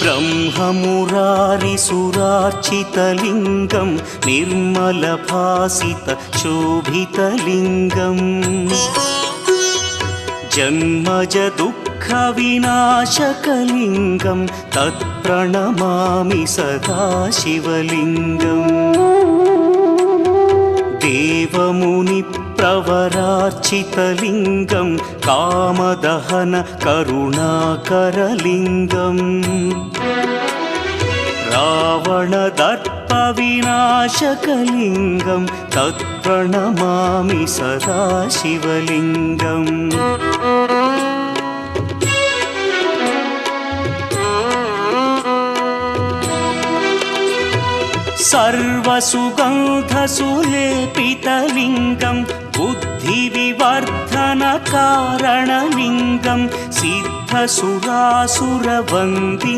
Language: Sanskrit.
ब्रह्ममुरारिसुरार्चितलिङ्गं निर्मलभासितशोभितलिङ्गम् जन्मजदुःखविनाशकलिङ्गं तत्प्रणमामि सदा शिवलिङ्गम् देवमुनिप्रवरार्चितलिङ्गं कामदहन करुणाकरलिङ्गम् रावणदर्पविनाशकलिङ्गं तत्प्रणमामि सदा शिवलिङ्गम् सर्वसुगन्धसुलेपितलिङ्गं बुद्धिविवर्धनकारणलिङ्गं सिद्धसुरासुरवन्दितलिङ्गम्